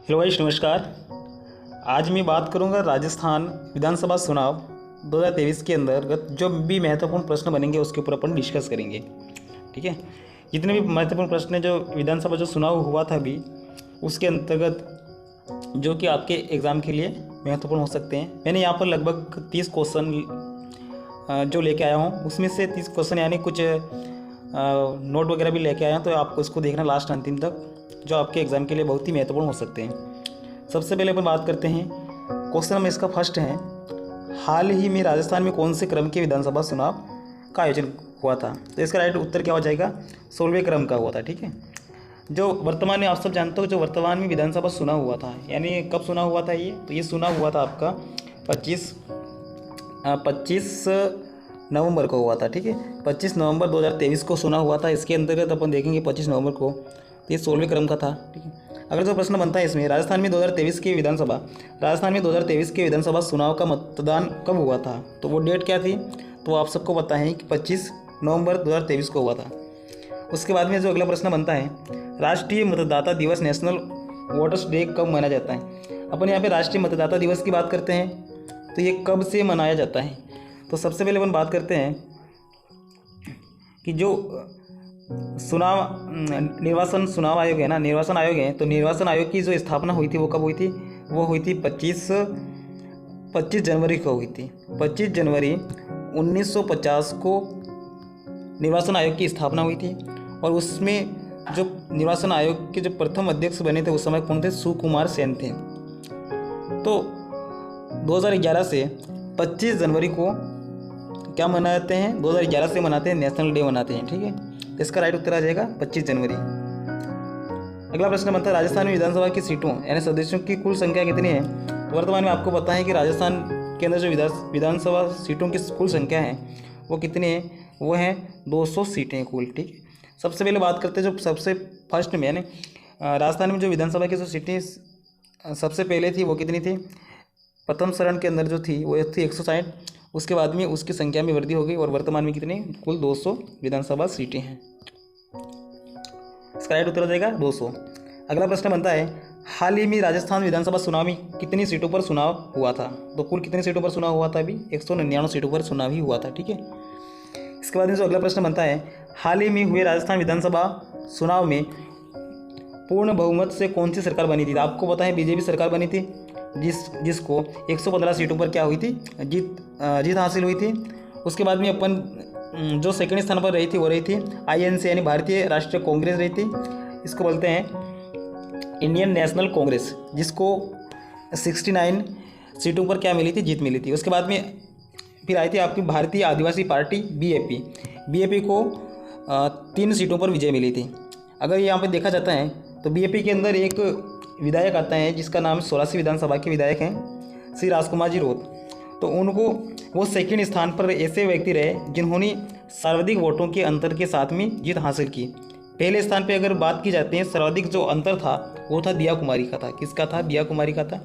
Hello guys, नमस्कार। आज मैं बात करूंगा राजस्थान विधानसभा चुनाव 2023 के अंतर्गत जो भी महत्वपूर्ण प्रश्न बनेंगे उसके ऊपर अपन डिस्कस करेंगे। ठीक है, जितने भी महत्वपूर्ण प्रश्न हैं जो विधानसभा जो चुनाव हुआ था अभी उसके अंतर्गत जो कि आपके एग्ज़ाम के लिए महत्वपूर्ण हो सकते हैं। मैंने यहाँ पर लगभग 30 क्वेश्चन जो लेके आया हूँ, उसमें से 30 क्वेश्चन यानी कुछ नोट वगैरह भी लेके आया हूँ, तो आपको इसको देखना लास्ट अंतिम तक, जो आपके एग्ज़ाम के लिए बहुत ही महत्वपूर्ण हो सकते हैं। सबसे पहले अपन बात करते हैं क्वेश्चन में इसका फर्स्ट है, हाल ही में राजस्थान में कौन से क्रम के विधानसभा चुनाव का आयोजन हुआ था? तो इसका राइट उत्तर क्या हो जाएगा? 16वें क्रम का हुआ था। ठीक है, जो वर्तमान में आप सब जानते हो जो वर्तमान में विधानसभा चुनाव हुआ था, यानी कब चुनाव हुआ था ये? तो ये चुनाव हुआ था आपका 25 नवंबर को हुआ था। ठीक है, 25 नवंबर 2023 को चुनाव हुआ था। इसके अंतर्गत अपन देखेंगे 25 नवंबर को, तो ये 16वें क्रम का था। ठीक है, अगर जो प्रश्न बनता है इसमें, राजस्थान में 2023 के विधानसभा चुनाव का मतदान कब हुआ था? तो वो डेट क्या थी? तो आप सबको पता है कि 25 नवंबर 2023 को हुआ था। उसके बाद में जो अगला प्रश्न बनता है, राष्ट्रीय मतदाता दिवस नेशनल वोटर्स डे कब मनाया जाता है? अपन यहाँ पे राष्ट्रीय मतदाता दिवस की बात करते हैं, तो ये कब से मनाया जाता है? तो सबसे पहले अपन बात करते हैं कि जो चुनाव आयोग है ना, निर्वाचन आयोग है, तो निर्वाचन आयोग की जो स्थापना हुई थी वो कब हुई थी? वो हुई थी 25 जनवरी को हुई थी। 25 जनवरी 1950 को निर्वाचन आयोग की स्थापना हुई थी। और उसमें जो निर्वाचन आयोग के जो प्रथम अध्यक्ष बने थे उस समय कौन थे? सुकुमार सेन थे। तो 2011 से 25 जनवरी को क्या मनाते हैं? 2011 से मनाते हैं, नेशनल डे मनाते हैं। ठीक है, इसका राइट उत्तर आ जाएगा 25 जनवरी। अगला प्रश्न बनता है, राजस्थान में विधानसभा की सीटों यानी सदस्यों की कुल संख्या कितनी है? तो वर्तमान में आपको पता है कि राजस्थान के अंदर जो विधानसभा सीटों की कुल संख्या है वो कितनी है? वो है 200 सीटें कुल। ठीक है, सबसे पहले बात करते हैं जो सबसे फर्स्ट में, यानी राजस्थान में जो विधानसभा की जो सीटें सबसे पहले थी वो कितनी थी? प्रथम चरण के अंदर जो थी वो थी 160। उसके बाद में उसकी संख्या में वृद्धि हो गई और वर्तमान में कितनी? कुल 200 विधानसभा सीटें हैं। इसका राइट उत्तर हो जाएगा 200। अगला प्रश्न बनता है, हाल ही में राजस्थान विधानसभा चुनाव में कितनी सीटों पर चुनाव हुआ था? तो कुल कितनी सीटों पर चुनाव हुआ था? अभी 199 सीटों पर चुनाव ही हुआ था। ठीक है, इसके बाद में जो अगला प्रश्न बनता है, हाल ही में हुए राजस्थान विधानसभा चुनाव में पूर्ण बहुमत से कौन सी सरकार बनी थी? आपको पता है बीजेपी सरकार बनी थी, जिसको 115 सीटों पर क्या हुई थी? जीत हासिल हुई थी। उसके बाद में अपन जो सेकंड स्थान पर रही थी वो रही थी INC यानी भारतीय राष्ट्रीय कांग्रेस रही थी। इसको बोलते हैं इंडियन नेशनल कांग्रेस, जिसको 69 सीटों पर क्या मिली थी? जीत मिली थी। उसके बाद में फिर आई थी आपकी भारतीय आदिवासी पार्टी BAP को 3 सीटों पर विजय मिली थी। अगर यहाँ पर देखा जाता है तो BAP के अंदर एक विधायक आता है जिसका नाम 84 विधानसभा के विधायक हैं श्री राजकुमार जी रोत। तो उनको वो सेकंड स्थान पर ऐसे व्यक्ति रहे जिन्होंने सर्वाधिक वोटों के अंतर के साथ में जीत हासिल की। पहले स्थान पे अगर बात की जाती है, सर्वाधिक जो अंतर था वो था दिया कुमारी का था। किसका था? दिया कुमारी का था।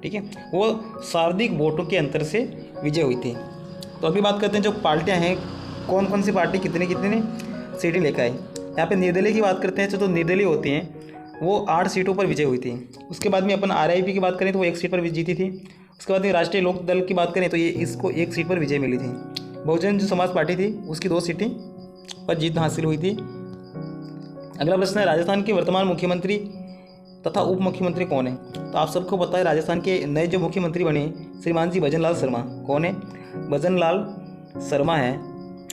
ठीक है, वो सर्वाधिक वोटों के अंतर से विजय हुई थी। तो अभी बात करते हैं जो पार्टियाँ हैं, कौन कौन सी पार्टी कितने सीटें लेकर आई। यहाँ पर निर्दलीय की बात करते हैं तो निर्दलीय होती हैं वो 8 सीटों पर विजय हुई थी। उसके बाद में अपन RIP की बात करें तो वो 1 सीट पर जीती थी। उसके बाद में राष्ट्रीय लोक दल की बात करें तो ये इसको 1 सीट पर विजय मिली थी। बहुजन जो समाज पार्टी थी उसकी 2 सीटें पर जीत हासिल हुई थी। अगला प्रश्न है, राजस्थान के वर्तमान मुख्यमंत्री तथा उप मुख्यमंत्री कौन है? तो आप सबको पता है राजस्थान के नए जो मुख्यमंत्री बने श्रीमान जी भजन लाल शर्मा। कौन है? भजन लाल शर्मा है।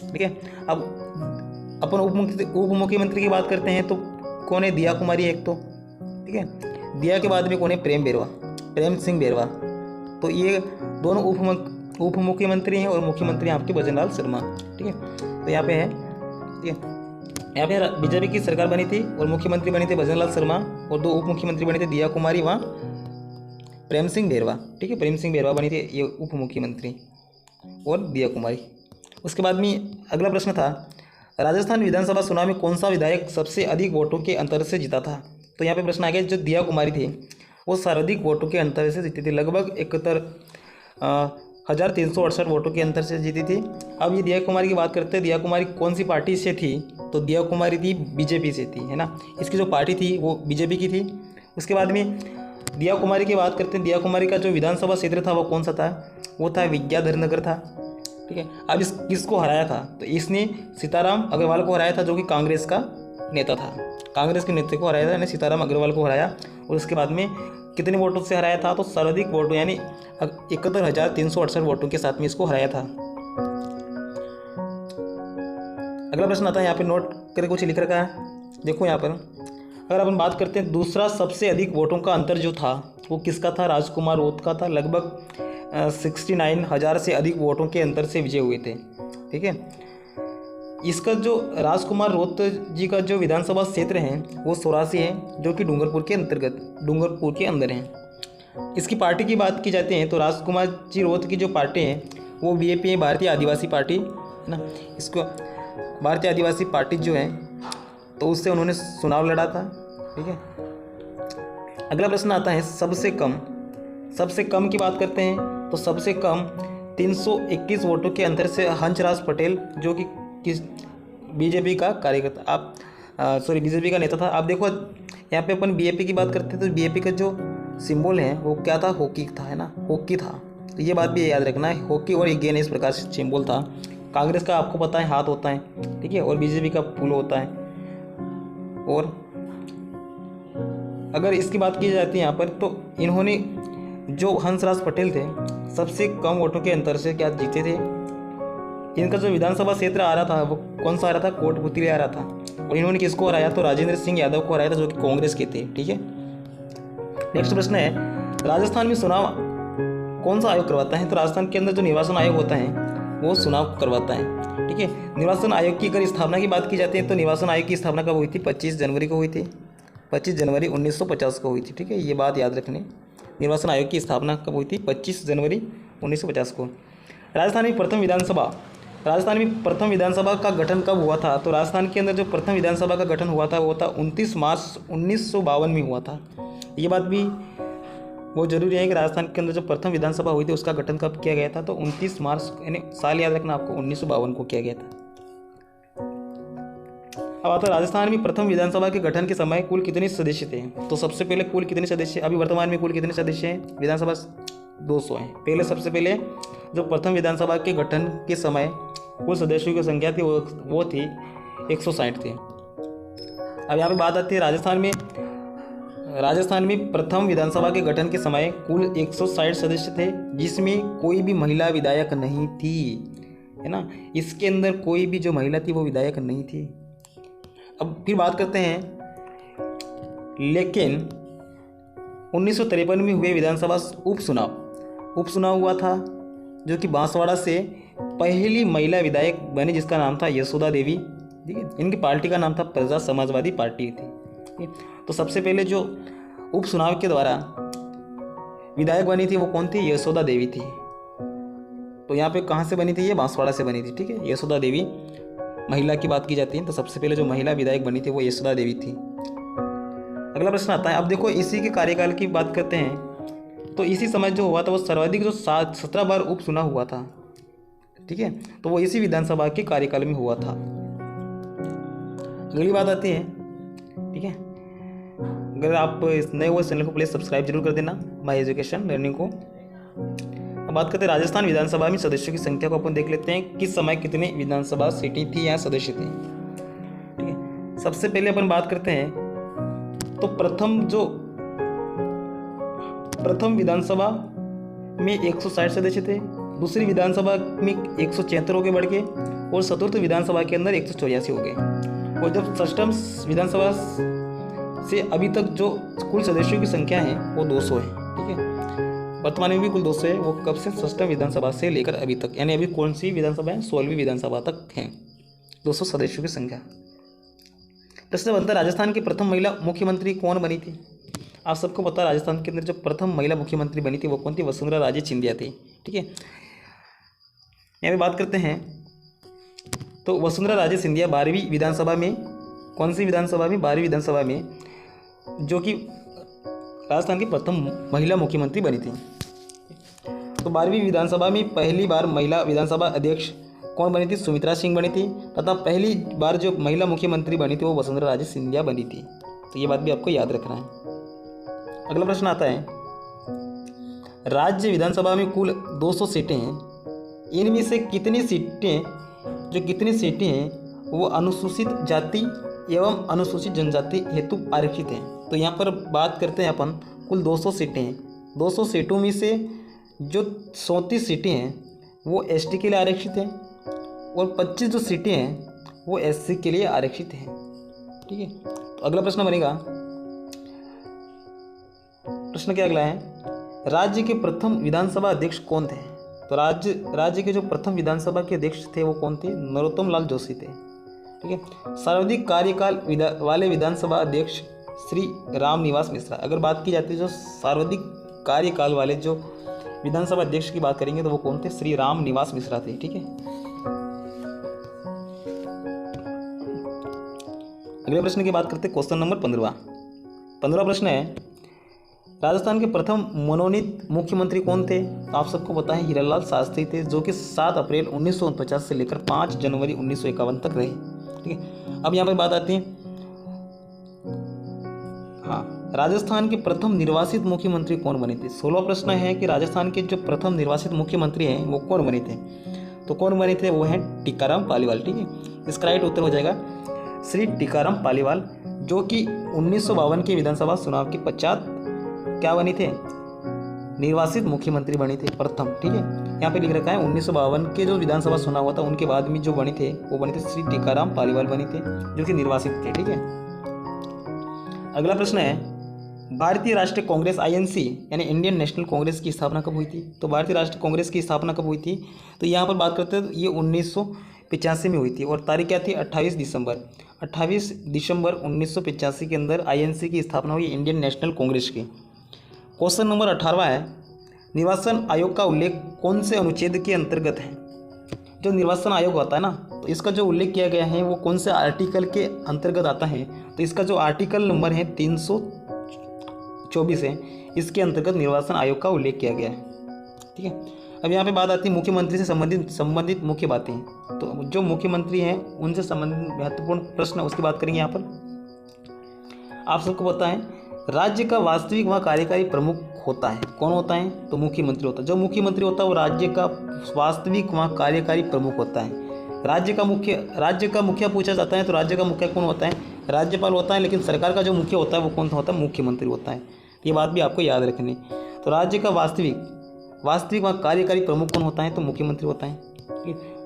ठीक है, अब अपन उप मुख्यमंत्री की बात करते हैं तो कौन है? दिया कुमारी एक तो। ठीक है, दिया के बाद में कौन है? प्रेम सिंह बेरवा। तो ये दोनों उप मुख्यमंत्री हैं और मुख्यमंत्री आपके भजन लाल शर्मा। ठीक है, तो यहाँ पे है, ठीक है, यहाँ पे बीजेपी की सरकार बनी थी और मुख्यमंत्री बने थे भजन लाल शर्मा और 2 उप मुख्यमंत्री बने थे दिया कुमारी व प्रेम सिंह बेरवा। ठीक है, प्रेम सिंह बेरवा बनी थी ये उप मुख्यमंत्री और दिया कुमारी। उसके बाद में अगला प्रश्न था, राजस्थान विधानसभा चुनाव में कौन सा विधायक सबसे अधिक वोटों के अंतर से जीता था? तो यहाँ पे प्रश्न आ गया, जो दिया कुमारी थी वो सर्वाधिक वोटों के अंतर से जीती थी, लगभग 71,368 वोटों के अंतर से जीती थी। अब ये दिया कुमारी की बात करते हैं, दिया कुमारी कौन सी पार्टी से थी? तो दिया कुमारी थी बीजेपी से थी, है ना। इसकी जो पार्टी थी वो बीजेपी की थी। उसके बाद में दिया कुमारी की बात करते हैं। दिया कुमारी का जो विधानसभा क्षेत्र था वो कौन सा था? वो था विद्याधर नगर था, ठीक है। अब किसको हराया था? तो इसने सीताराम अग्रवाल को हराया था, जो कि कांग्रेस का नेता था। कांग्रेस के नेता को हराया था, यानी सीताराम अग्रवाल को हराया। और उसके बाद में कितने वोटों से हराया था? तो सर्वाधिक वोटों यानी 71,368 वोटों के साथ में इसको हराया था। अगला प्रश्न आता है, यहाँ पे नोट करके कुछ लिख रखा है, देखो यहाँ पर। अगर अपन बात करते हैं, दूसरा सबसे अधिक वोटों का अंतर जो था वो किसका था? राजकुमार रोत का था। लगभग 69,000 से अधिक वोटों के अंतर से विजय हुए थे, ठीक है। इसका जो राजकुमार रोत जी का जो विधानसभा क्षेत्र है वो 84 है, जो कि डूंगरपुर के अंतर्गत डूंगरपुर के अंदर है। इसकी पार्टी की बात की जाती है तो राजकुमार जी रोत की जो पार्टी है वो बीएपी है, भारतीय आदिवासी पार्टी है ना। इसको भारतीय आदिवासी पार्टी जो है तो उससे उन्होंने चुनाव लड़ा था, ठीक है। अगला प्रश्न आता है, सबसे कम की बात करते हैं तो सबसे कम 321 वोटों के अंतर से हंसराज पटेल, जो कि किस बीजेपी का कार्यकर्ता बीजेपी का नेता था। आप देखो यहाँ पे अपन बीएपी की बात करते हैं तो बीएपी का जो सिंबल है वो क्या था? हॉकी था, है ना, हॉकी था। तो ये बात भी याद रखना है, हॉकी और एक गेंद इस प्रकार से सिंबल था। कांग्रेस का आपको पता है हाथ होता है, ठीक है, और बीजेपी का फूल होता है। और अगर इसकी बात की जाती है यहाँ पर तो इन्होंने जो हंसराज पटेल थे सबसे कम वोटों के अंतर से क्या जीते थे। इनका जो विधानसभा क्षेत्र आ रहा था वो कौन सा आ रहा था? कोटपुतली आ रहा था। और इन्होंने किसको हराया? तो राजेंद्र सिंह यादव को हराया था, जो कि कांग्रेस के थे, ठीक है। नेक्स्ट प्रश्न है, राजस्थान में चुनाव कौन सा आयोग करवाता है? तो राजस्थान के अंदर जो निर्वाचन आयोग होता है वो चुनाव करवाता है, ठीक है। निर्वाचन आयोग की अगर स्थापना की बात की जाती है तो निर्वाचन आयोग की स्थापना कब हुई थी? 25 जनवरी को हुई थी, 25 जनवरी 1950 को हुई थी, ठीक है। ये बात याद रखनी, निर्वाचन आयोग की स्थापना कब हुई थी? 25 जनवरी 1950 को। राजस्थान में प्रथम विधानसभा का गठन कब हुआ था? तो राजस्थान के अंदर जो प्रथम विधानसभा का गठन हुआ था वो था 29 मार्च 1952 में हुआ था। ये बात भी बहुत जरूरी है कि राजस्थान के अंदर जो प्रथम विधानसभा हुई थी उसका गठन कब किया गया था? तो 29 मार्च, यानी साल याद रखना आपको, 1952 को किया गया था। अब आता है, राजस्थान में प्रथम विधानसभा के गठन के समय कुल कितने सदस्य थे? तो सबसे पहले कुल कितने सदस्य, अभी वर्तमान में कुल कितने सदस्य हैं विधानसभा? 200 हैं। पहले सबसे पहले जो प्रथम विधानसभा के गठन के समय कुल सदस्यों की संख्या थी वो थी 160 थे। अब यहाँ पे बात आती है, राजस्थान में प्रथम विधानसभा के गठन के समय कुल 160 सदस्य थे, जिसमें कोई भी महिला विधायक नहीं थी, है ना। इसके अंदर कोई भी जो महिला थी वो विधायक नहीं थी। अब फिर बात करते हैं, लेकिन 1953 में हुए विधानसभा उपचुनाव हुआ था, जो कि बांसवाड़ा से पहली महिला विधायक बनी, जिसका नाम था यशोदा देवी, ठीक है। इनकी पार्टी का नाम था प्रजा समाजवादी पार्टी थी। तो सबसे पहले जो उपचुनाव के द्वारा विधायक बनी थी वो कौन थी? यशोदा देवी थी। तो यहाँ पे कहाँ से बनी थी? ये बांसवाड़ा से बनी थी, ठीक है। यशोदा देवी, महिला की बात की जाती है तो सबसे पहले जो महिला विधायक बनी थी वो यशोदा देवी थी। अगला प्रश्न आता है, अब देखो इसी के कार्यकाल की बात करते हैं तो इसी समय जो हुआ था वो सर्वाधिक जो 17 बार उपचुनाव हुआ था, ठीक है। तो वो इसी विधानसभा के कार्यकाल में हुआ था। अगली बात आती है, ठीक है। अगर आप नए हुए चैनल को प्लीज़ सब्सक्राइब जरूर कर देना, माय एजुकेशन लर्निंग को। अब बात करते हैं राजस्थान विधानसभा में सदस्यों की संख्या को अपन देख लेते हैं, किस समय कितने विधानसभा सीटें थी या सदस्य थे, ठीक है। सबसे पहले अपन बात करते हैं तो प्रथम विधानसभा में 160 सदस्य थे, दूसरी विधानसभा में 176 हो गए बढ़ के, और चतुर्थ विधानसभा के अंदर 184 हो गए। और जब षष्ठम विधानसभा से अभी तक जो कुल सदस्यों की संख्या है वो 200 है, ठीक है। वर्तमान में भी कुल 200 है। वो कब से? षष्ठम विधानसभा से लेकर अभी तक, यानी अभी कौन सी विधानसभा है? 16वीं विधानसभा तक है 200 सदस्यों की संख्या। प्रश्न बनता है, राजस्थान की प्रथम महिला मुख्यमंत्री कौन बनी थी? आप सबको पता है राजस्थान के अंदर जो प्रथम महिला मुख्यमंत्री बनी थी वो कौन थी? वसुंधरा राजे सिंधिया थी, ठीक है। यहाँ पे बात करते हैं तो वसुंधरा राजे सिंधिया 12वीं विधानसभा में, कौन सी विधानसभा में? 12वीं विधानसभा में, जो कि राजस्थान की प्रथम महिला मुख्यमंत्री बनी थी। तो 12वीं विधानसभा में पहली बार महिला विधानसभा अध्यक्ष कौन बनी थी? सुमित्रा सिंह बनी थी। तथा पहली बार जो महिला मुख्यमंत्री बनी थी वो वसुंधरा राजे सिंधिया बनी थी। तो ये बात भी आपको याद रखना है। अगला प्रश्न आता है, राज्य विधानसभा में कुल 200 सीटें हैं, इनमें से कितनी सीटें हैं वो अनुसूचित जाति एवं अनुसूचित जनजाति हेतु आरक्षित हैं। तो यहाँ पर बात करते हैं अपन, कुल 200 सीटें हैं, 200 सीटों में से जो 34 सीटें हैं वो एसटी के लिए आरक्षित हैं और 25 जो सीटें हैं वो एससी के लिए आरक्षित हैं। ठीक है, तो अगला प्रश्न बनेगा, प्रश्न क्या अगला है, राज्य के प्रथम विधानसभा अध्यक्ष कौन थे? तो राज्य के जो प्रथम विधानसभा के अध्यक्ष थे वो कौन थे? नरोत्तम लाल जोशी थे। ठीक है, सर्वाधिक कार्यकाल वाले विधानसभा अध्यक्ष श्री रामनिवास मिश्रा। अगर बात की जाती है जो सर्वाधिक कार्यकाल वाले जो विधानसभा अध्यक्ष की बात करेंगे तो वो कौन थे? श्री रामनिवास मिश्रा थे। ठीक है, अगले प्रश्न की बात करते हैं, क्वेश्चन नंबर 15 प्रश्न है, राजस्थान के प्रथम मनोनीत मुख्यमंत्री कौन थे? तो आप सबको पता है हीरालाल शास्त्री थे, जो कि 7 अप्रैल 1949 से लेकर 5 जनवरी 1951 तक रहे। ठीक है, अब यहाँ पर बात आती है, हाँ, राजस्थान के प्रथम निर्वासित मुख्यमंत्री कौन बने थे? 16वां प्रश्न है कि राजस्थान के जो प्रथम निर्वासित मुख्यमंत्री हैं वो कौन बने थे? तो कौन बने थे? वो हैं टीकाराम पालीवाल। ठीक है, इसका राइट उत्तर हो जाएगा श्री टीकाराम पालीवाल, जो कि 1952 के विधानसभा चुनाव के पश्चात क्या बने थे? निर्वासित मुख्यमंत्री बने थे प्रथम। ठीक है, यहाँ पे लिख रखा है 1952 के जो विधानसभा चुनाव हुआ था उनके बाद में जो बने थे वो बने थे श्री टीकाराम पालीवाल बने थे, जो कि निर्वासित थे। ठीक है, अगला प्रश्न है, भारतीय राष्ट्रीय कांग्रेस आईएनसी यानी इंडियन नेशनल कांग्रेस की स्थापना कब हुई थी? तो भारतीय राष्ट्रीय कांग्रेस की स्थापना कब हुई थी? तो यहाँ पर बात करते हैं, ये 1985 में हुई थी और तारीख क्या थी? 28 दिसंबर 1985 के अंदर आईएनसी की स्थापना हुई, इंडियन नेशनल कांग्रेस की। क्वेश्चन नंबर 18 है, निर्वाचन आयोग का उल्लेख कौन से अनुच्छेद के अंतर्गत है? जो निर्वाचन आयोग होता है ना, तो इसका जो उल्लेख किया गया है वो कौन से आर्टिकल के अंतर्गत आता है? तो इसका जो आर्टिकल नंबर है 324 है, इसके अंतर्गत निर्वाचन आयोग का उल्लेख किया गया है। ठीक है, अब यहाँ पे बात आती है मुख्यमंत्री से संबंधित मुख्य बातें। तो जो मुख्यमंत्री हैं उनसे संबंधित महत्वपूर्ण प्रश्न उसकी बात करेंगे। यहाँ पर आप सबको पता है राज्य का वास्तविक व कार्यकारी प्रमुख होता है, कौन होता है? तो मुख्यमंत्री होता है। जो मुख्यमंत्री होता है वो राज्य का वास्तविक व कार्यकारी प्रमुख होता है। राज्य का मुखिया पूछा जाता है तो राज्य का मुखिया कौन होता है? राज्यपाल होता है, लेकिन सरकार का जो मुखिया होता है वो कौन होता है? मुख्यमंत्री होता है। ये बात भी आपको याद रखनी। तो राज्य का वास्तविक व कार्यकारी प्रमुख कौन होता है? तो मुख्यमंत्री होता है।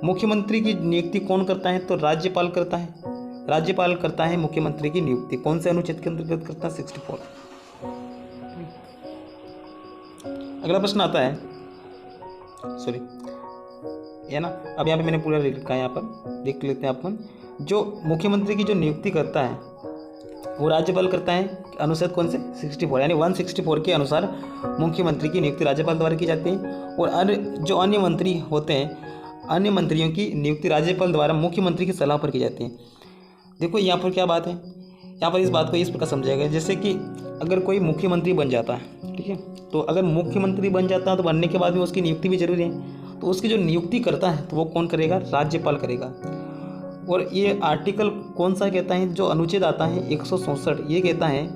मुख्यमंत्री की नियुक्ति कौन करता है? तो राज्यपाल करता है। राज्यपाल करता है मुख्यमंत्री की नियुक्ति। कौन से अनुच्छेद के अंतर्गत करता है? 64। अगला प्रश्न आता है, सॉरी है ना, अब यहाँ पे मैंने पूरा लिख रखा है, यहाँ पर देख लेते हैं अपन। जो मुख्यमंत्री की जो नियुक्ति करता है वो राज्यपाल करता है। अनुच्छेद कौन से? 64, यानी 164 के अनुसार मुख्यमंत्री की नियुक्ति राज्यपाल द्वारा की जाती है और अन्य मंत्री होते हैं, अन्य मंत्रियों की नियुक्ति राज्यपाल द्वारा मुख्यमंत्री की सलाह पर की जाती है। देखो यहाँ पर क्या बात है, यहाँ पर इस बात को इस प्रकार समझाया गया, जैसे कि अगर कोई मुख्यमंत्री बन जाता है, ठीक है, तो अगर मुख्यमंत्री बन जाता है तो बनने के बाद में उसकी नियुक्ति भी जरूरी है। तो उसकी जो नियुक्ति करता है तो वो कौन करेगा? राज्यपाल करेगा। और ये आर्टिकल कौन सा कहता है? जो अनुच्छेद आता है 164, ये कहता है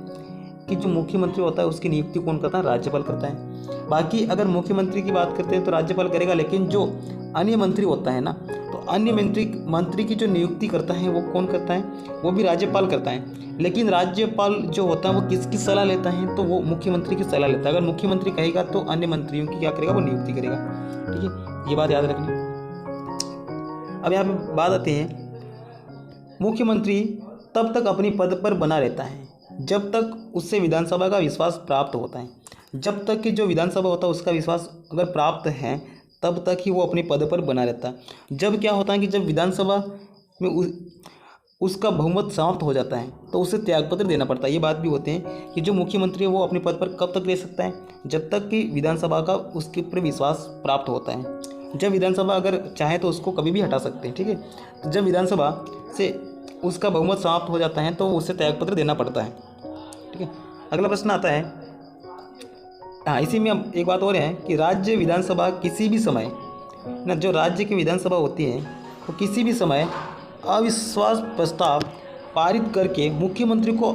कि जो मुख्यमंत्री होता है उसकी नियुक्ति कौन करता है? राज्यपाल करता है। बाकी अगर मुख्यमंत्री की बात करते हैं तो राज्यपाल करेगा, लेकिन जो अन्य मंत्री होता है ना, तो अन्य मंत्री की जो नियुक्ति करता है वो कौन करता है? वो भी राज्यपाल करता है। लेकिन राज्यपाल जो होता है वो किसकी सलाह लेता है? तो वो मुख्यमंत्री की सलाह लेता है। अगर मुख्यमंत्री कहेगा तो अन्य मंत्रियों की क्या करेगा? वो नियुक्ति करेगा। ठीक है, ये बात याद रखनी। अब यहाँ पे बात आती है, मुख्यमंत्री तब तक अपनी पद पर बना रहता है जब तक उससे विधानसभा का विश्वास प्राप्त होता है। जब तक कि जो विधानसभा होता है उसका विश्वास अगर प्राप्त है तब तक ही वो अपने पद पर बना रहता है। जब क्या होता है कि जब विधानसभा में उसका बहुमत समाप्त हो जाता है तो उसे त्यागपत्र देना पड़ता है। ये बात भी होते हैं कि जो मुख्यमंत्री है वो अपने पद पर कब तक रह सकता है? जब तक कि विधानसभा का उसके ऊपर विश्वास प्राप्त होता है। जब विधानसभा अगर चाहे तो उसको कभी भी हटा सकते हैं। ठीक है, तो जब विधानसभा से उसका बहुमत समाप्त हो जाता है तो उसे त्यागपत्र देना पड़ता है। ठीक है, अगला प्रश्न आता है, हाँ, इसी में अब एक बात और है कि राज्य विधानसभा किसी भी समय ना, जो राज्य की विधानसभा होती है वो किसी भी समय अविश्वास प्रस्ताव पारित करके मुख्यमंत्री को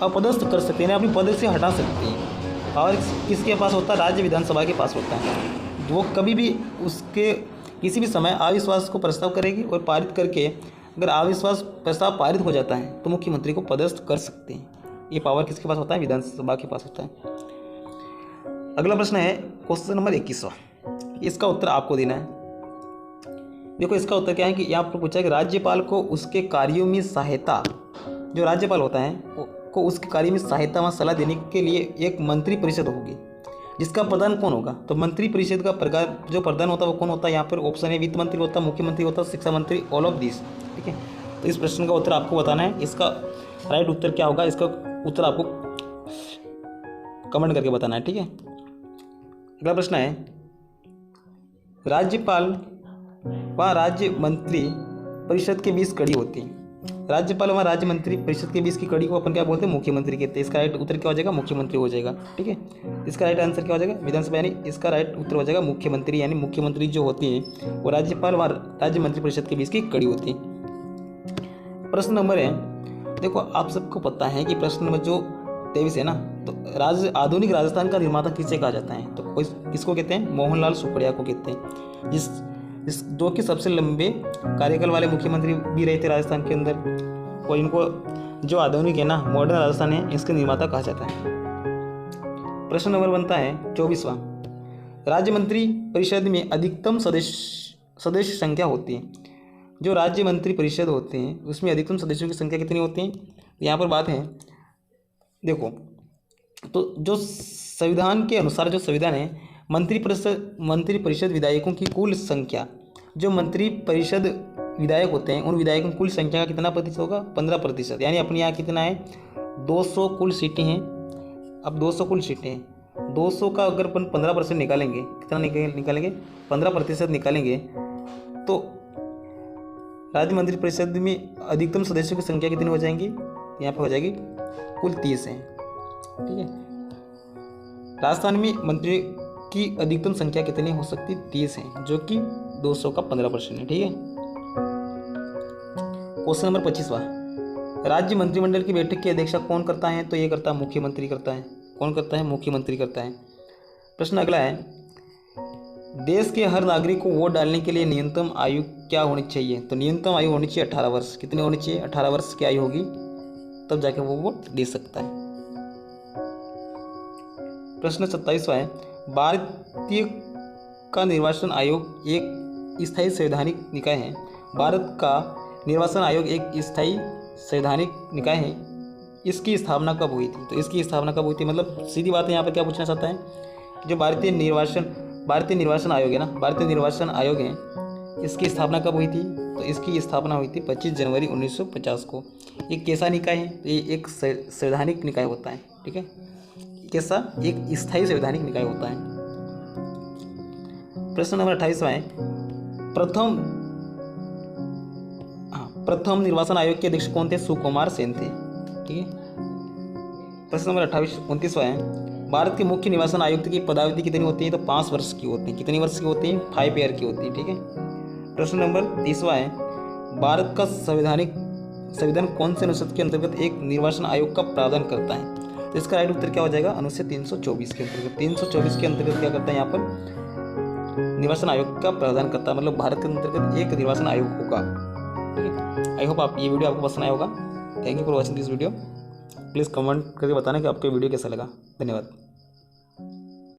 अपदस्थ कर सकते हैं, अपनी पद से हटा सकते हैं। और किसके पास होता है? राज्य विधानसभा के पास होता है। वो कभी भी उसके किसी भी समय अविश्वास को प्रस्ताव करेगी और पारित करके अगर अविश्वास प्रस्ताव पारित हो जाता है तो मुख्यमंत्री को पदस्थ कर सकते हैं। ये पावर किसके पास होता है? विधानसभा के पास होता है। अगला प्रश्न है क्वेश्चन नंबर 21वां। इसका उत्तर आपको देना है। देखो इसका उत्तर क्या है कि यहाँ पर पूछा है कि राज्यपाल को उसके कार्यों में सहायता, जो राज्यपाल होता है को उसके कार्य में सहायता व सलाह देने के लिए एक मंत्री परिषद होगी, जिसका प्रधान कौन होगा? तो मंत्री परिषद का प्रकार जो प्रधान होता है वो कौन होता है? यहाँ पर ऑप्शन है वित्त मंत्री होता है, मुख्यमंत्री होता है, शिक्षा मंत्री, ऑल ऑफ दिस। ठीक है, तो इस प्रश्न का उत्तर आपको बताना है। इसका राइट उत्तर क्या होगा? इसका उत्तर आपको कमेंट करके बताना है। ठीक है, अगला प्रश्न है राज्यपाल व राज्य मंत्री परिषद के बीच कड़ी होती है। राज्यपाल व राज्य मंत्री परिषद के बीच की कड़ी को अपन क्या बोलते हैं? मुख्यमंत्री कहते हैं। इसका राइट उत्तर क्या हो जाएगा? मुख्यमंत्री हो जाएगा। ठीक है, इसका राइट आंसर क्या हो जाएगा? विधानसभा, यानी इसका राइट उत्तर हो जाएगा मुख्यमंत्री। यानी मुख्यमंत्री जो होती है वो राज्यपाल व राज्य मंत्री परिषद के बीच की कड़ी होती है। प्रश्न नंबर है, देखो आप सबको पता है कि प्रश्न नंबर जो 23 है ना, तो आधुनिक राजस्थान का निर्माता किसे कहा जाता है? तो किसको कहते हैं? मोहनलाल सुखड़िया को कहते हैं, जिस जो कि सबसे लंबे कार्यकाल वाले मुख्यमंत्री भी रहे थे राजस्थान के अंदर। और इनको जो आधुनिक है ना, मॉडर्न राजस्थान है, इसके निर्माता कहा जाता है। प्रश्न नंबर बनता है 24वां। राज्य मंत्री परिषद में अधिकतम सदस्य संख्या होती है। जो राज्य मंत्री परिषद होते हैं उसमें अधिकतम सदस्यों की संख्या कितनी होती है? यहाँ पर बात है, देखो तो जो संविधान के अनुसार जो संविधान है, मंत्री परिषद विधायकों की कुल संख्या, जो मंत्री परिषद विधायक होते हैं उन विधायकों की कुल संख्या का कितना प्रतिशत होगा? 15%। यानी अपने यहाँ कितना है? 200 कुल सीटें हैं। अब 200 कुल सीटें हैं, 200 का अगर अपन 15% निकालेंगे, कितना निकालेंगे? 15% निकालेंगे तो राज्य मंत्री परिषद में अधिकतम सदस्यों की संख्या कितनी हो जाएंगी? यहाँ पर हो जाएगी कुल 30 है। ठीक है, राजस्थान में मंत्री की अधिकतम संख्या कितनी हो सकती? 30 है, जो कि 200 का 15% है। ठीक है, क्वेश्चन नंबर 25वां। राज्य मंत्रिमंडल की बैठक की अध्यक्षता कौन करता है? तो ये करता है मुख्यमंत्री करता है। कौन करता है? मुख्यमंत्री करता है। प्रश्न अगला है, देश के हर नागरिक को वोट डालने के लिए न्यूनतम आयु क्या होनी चाहिए? तो न्यूनतम आयु होनी चाहिए 18 वर्ष। कितनी होनी चाहिए? 18 वर्ष की आयु होगी तब जाके वो वोट दे सकता है। प्रश्न 27वां है, भारतीय का निर्वाचन आयोग एक स्थायी संवैधानिक निकाय है। भारत का निर्वाचन आयोग एक स्थायी संवैधानिक निकाय है। इसकी स्थापना कब हुई थी? तो इसकी स्थापना कब हुई थी? मतलब सीधी बात है, यहाँ पर क्या पूछना चाहता है, जो भारतीय निर्वाचन आयोग है ना, भारतीय निर्वाचन आयोग है, इसकी स्थापना कब हुई थी? तो इसकी स्थापना हुई थी 25 जनवरी 1950 को। ये कैसा निकाय है? ये एक संवैधानिक निकाय होता है। ठीक है, कैसा? एक स्थायी संवैधानिक निकाय होता है। प्रश्न नंबर 28वां है, प्रथम निर्वाचन आयोग के अध्यक्ष कौन थे? सुकुमार सेन थे। ठीक है, प्रश्न नंबर 29वां है, भारत के मुख्य निर्वाचन आयुक्त की पदावधि कितनी होती है? तो 5 वर्ष की होती है। कितनी वर्ष की होती है? 5 ईयर की होती है। ठीक है, प्रश्न नंबर 30वां है, भारत का संविधान कौन से अनुच्छेद के अंतर्गत एक निर्वाचन आयोग का प्रावधान करता है? तो इसका राइट उत्तर क्या हो जाएगा? अनुच्छेद 324 के अंतर्गत। 324 के अंतर्गत क्या करता है? यहाँ पर निर्वाचन आयोग का प्रावधान करता है, मतलब भारत के अंतर्गत एक निर्वाचन आयोग होगा। ठीक है, आई होप आप ये वीडियो आपको पसंद आया होगा। Thank you for watching this video. Please comment करके बताना कि आपको वीडियो कैसा लगा। धन्यवाद।